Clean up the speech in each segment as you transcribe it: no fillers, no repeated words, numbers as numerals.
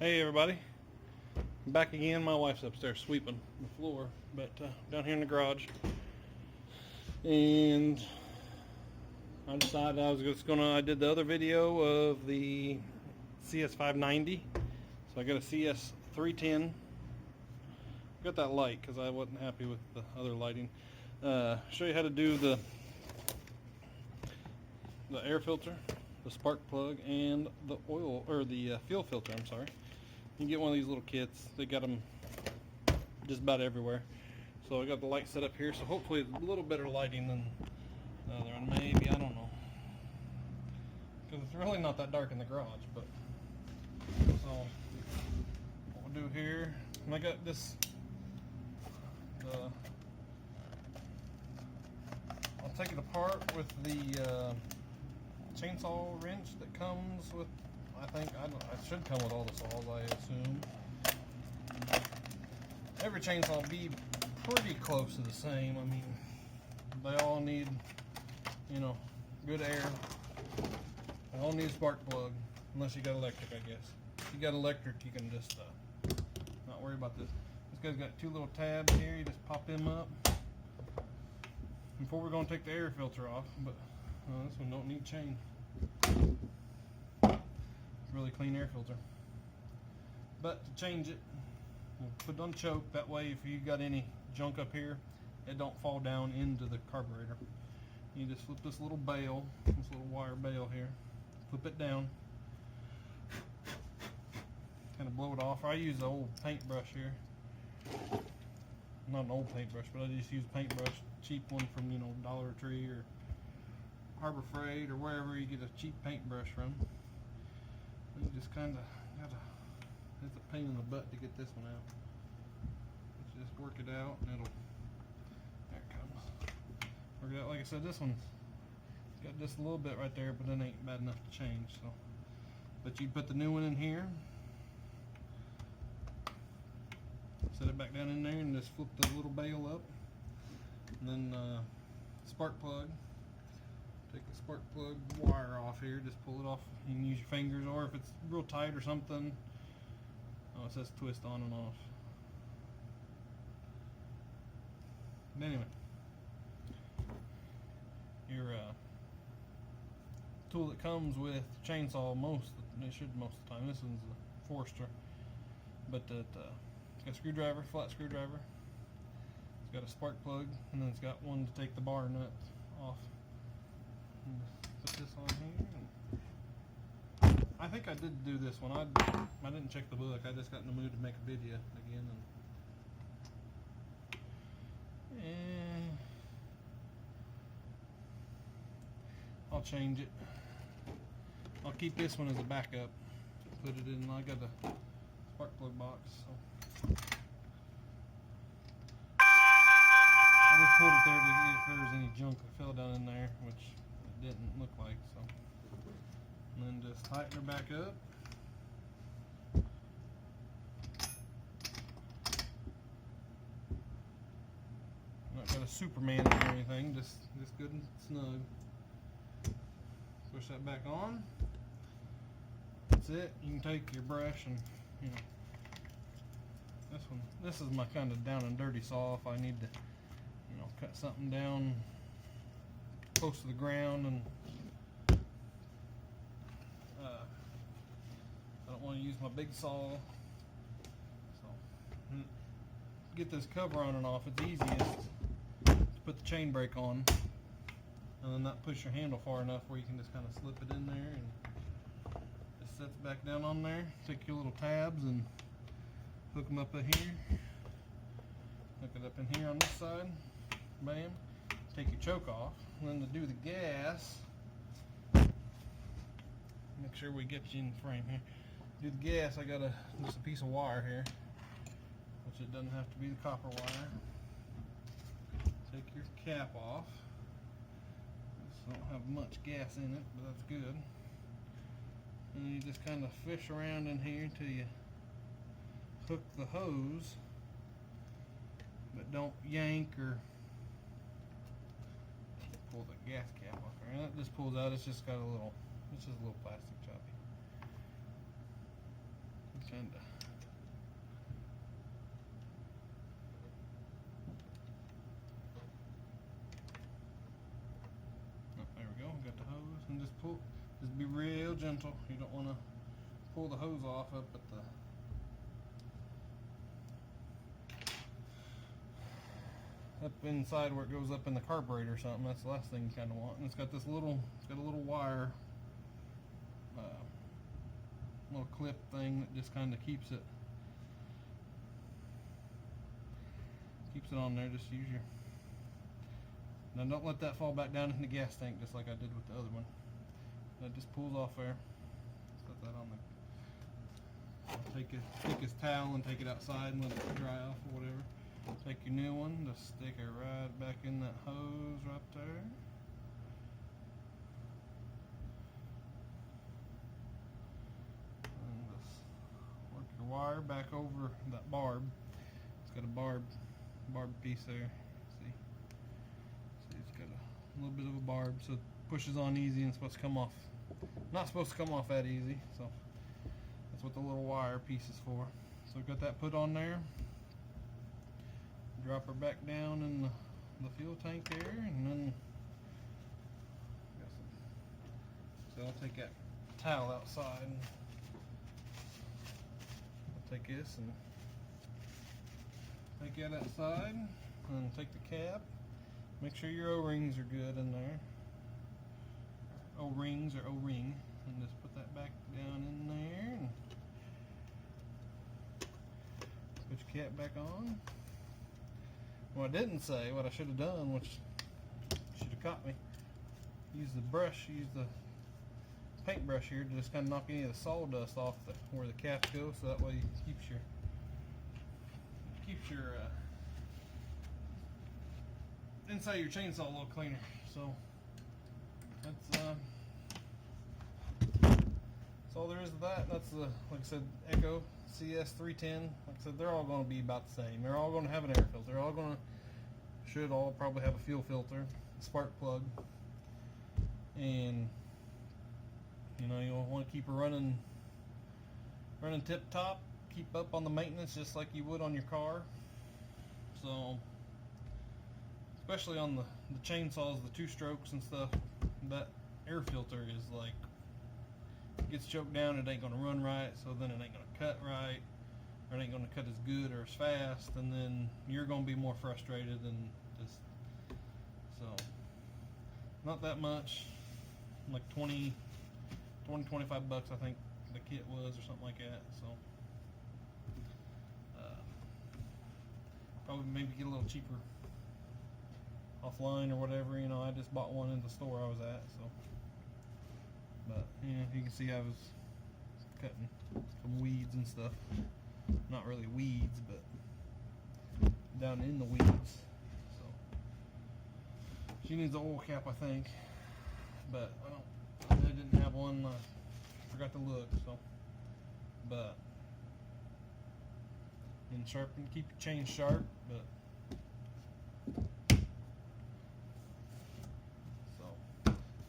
Hey everybody, I'm back again. My wife's upstairs sweeping the floor, but down here in the garage, and I decided I was just gonna. I did the other video of the cs590, so I got a cs310. Got that light because I wasn't happy with the other lighting. Show you how to do the air filter, the spark plug, and the oil or the fuel filter. I'm sorry. You can get one of these little kits. They got them just about everywhere. So I got the light set up here, so hopefully it's a little better lighting than the other one. Maybe, I don't know, because it's really not that dark in the garage. But so what we'll do here, and I got this. I'll take it apart with the chainsaw wrench that comes with. I should come with all the saws, I assume. Every chainsaw will be pretty close to the same. I mean, they all need, good air. They all need a spark plug, unless you got electric, I guess. If you got electric, you can just not worry about this. This guy's got two little tabs here. You just pop them up. Before we're going to take the air filter off, but this one don't need chain. Really clean air filter. But to change it, we'll put it on choke. That way, if you got any junk up here, it don't fall down into the carburetor. You just flip this little bail, this little wire bail here, flip it down, kind of blow it off. I use an old paintbrush here. Not an old paintbrush, but I just use a paintbrush, cheap one from Dollar Tree or Harbor Freight or wherever you get a cheap paintbrush from. You just kind of gotta. It's a pain in the butt to get this one out. Let's just work it out, and it'll. There it comes. Work it out. Like I said, this one's got just a little bit right there, but it ain't bad enough to change. So, but you put the new one in here. Set it back down in there, and just flip the little bail up, and then spark plug. Take the spark plug wire off here, just pull it off. You can use your fingers, or if it's real tight or something, it says twist on and off. But anyway, your tool that comes with chainsaw it should most of the time. This one's a Forster, but it's got a screwdriver, flat screwdriver. It's got a spark plug, and then it's got one to take the bar nut off. Put this on here. I think I did do this one. I didn't check the book. I just got in the mood to make a video again, and I'll change it. I'll keep this one as a backup. Put it in. I got a spark plug box. So. I just pulled it there to see if there was any junk that fell down in there, which it didn't look like. So, and then just tighten her back up. Not got a Superman or anything, just good and snug. Push that back on. That's it. You can take your brush and this is my kind of down and dirty saw if I need to cut something down close to the ground, and I don't want to use my big saw. So get this cover on and off. It's easiest to put the chain brake on and then not push your handle far enough where you can just kind of slip it in there, and just sets back down on there. Take your little tabs and hook them up in here. Hook it up in here on this side. Bam. Take your choke off. And then to do the gas, make sure we get you in frame here. Do the gas, I got just a piece of wire here, which it doesn't have to be the copper wire. Take your cap off. This don't have much gas in it, but that's good. And you just kind of fish around in here until you hook the hose, but don't yank or pull the gas cap off there. And that just pulls out. It's just a little plastic choppy. Kinda. Oh, there we go. Got the hose, and just pull. Just be real gentle. You don't want to pull the hose off up at the up inside where it goes up in the carburetor or something. That's the last thing you kind of want. And it's got this little. It's got a little wire. Little clip thing that just kind of keeps it on there. Just use your, now don't let that fall back down in the gas tank just like I did with the other one. That just pulls off there. Set that on the, I'll take this towel and take it outside and let it dry off or whatever. Take your new one, just stick it right back in that hose right there. Wire back over that barb. It's got a barb piece there. See, it's got a little bit of a barb, so it pushes on easy and it's supposed to come off. Not supposed to come off that easy, so that's what the little wire piece is for. So we've got that put on there. Drop her back down in the fuel tank there, and then so I'll take that towel outside. Take this and take that outside and take the cap. Make sure your O-rings are good in there. O-rings or O-ring. And just put that back down in there. And put your cap back on. What I didn't say, what I should have done, which should have caught me, use the brush, use the paintbrush here to just kind of knock any of the sawdust off where the caps go, so that way it keeps your inside your chainsaw a little cleaner. So that's all there is to that. That's the, like I said, Echo cs310. Like I said, they're all going to be about the same. They're all going to have an air filter. They're all going to, should all probably have a fuel filter, spark plug, and you know, you'll want to keep her running tip top. Keep up on the maintenance just like you would on your car. So, especially on the chainsaws, the 2-strokes and stuff, that air filter is like, it gets choked down, it ain't going to run right, so then it ain't going to cut right, or it ain't going to cut as good or as fast, and then you're going to be more frustrated and just, so, not that much, like 20, 25 bucks I think the kit was, or something like that. So probably maybe get a little cheaper offline or whatever. You know, I just bought one in the store I was at. So, but yeah, you can see I was cutting some weeds and stuff. Not really weeds, but down in the weeds. So she needs an oil cap, I think, but I didn't have one. Forgot to look. So, but and sharpen, keep your chain sharp. But so,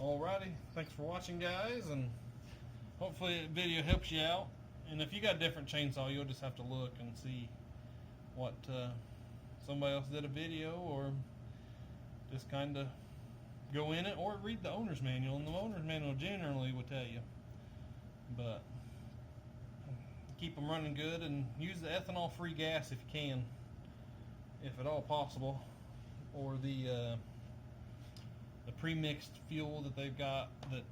alrighty. Thanks for watching, guys, and hopefully the video helps you out. And if you got a different chainsaw, you'll just have to look and see what somebody else did a video, or just kind of go in it, or read the owner's manual, and the owner's manual generally will tell you. But keep them running good, and use the ethanol free gas if you can, if at all possible, or the pre-mixed fuel that they've got that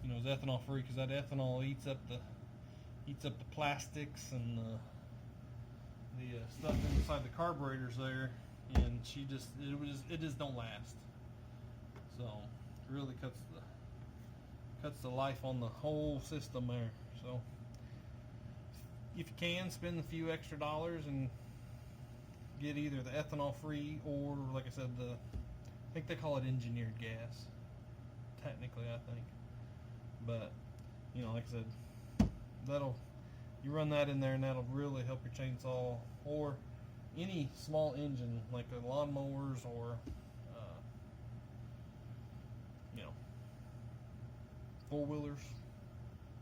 you know, is ethanol free, because that ethanol eats up the plastics and the stuff inside the carburetors there, and it just don't last. So it really cuts the life on the whole system there. So if you can, spend a few extra dollars and get either the ethanol free, or like I said, I think they call it engineered gas, technically, I think. But you know, like I said, you run that in there, and that'll really help your chainsaw, or any small engine like the lawnmowers, or you know, 4-wheelers,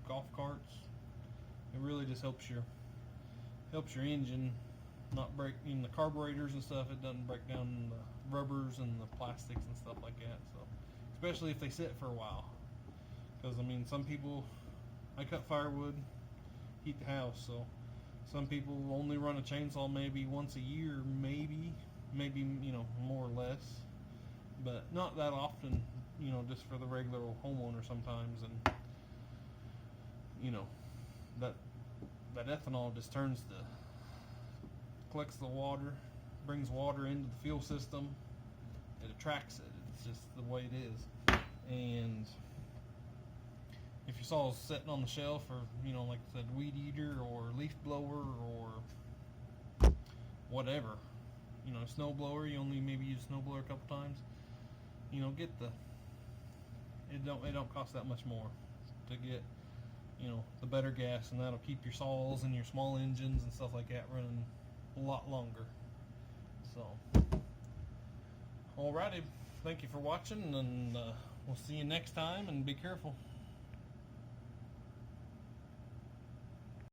golf carts, It really just helps your engine not break in the carburetors and stuff. It doesn't break down the rubbers and the plastics and stuff like that. So, especially if they sit for a while, because I mean, some people, I cut firewood, heat the house, so some people only run a chainsaw maybe once a year, maybe you know, more or less, but not that often, you know, just for the regular homeowner sometimes. And you know, that ethanol just collects the water, brings water into the fuel system, it attracts it. It's just the way it is. And if your saw is sitting on the shelf, or you know, like I said, weed eater or leaf blower or whatever, you know, snow blower, you only maybe use snow blower a couple times, you know, get it don't cost that much more to get, you know, the better gas, and that'll keep your saws and your small engines and stuff like that running a lot longer. So, alrighty, thank you for watching, and we'll see you next time, and be careful.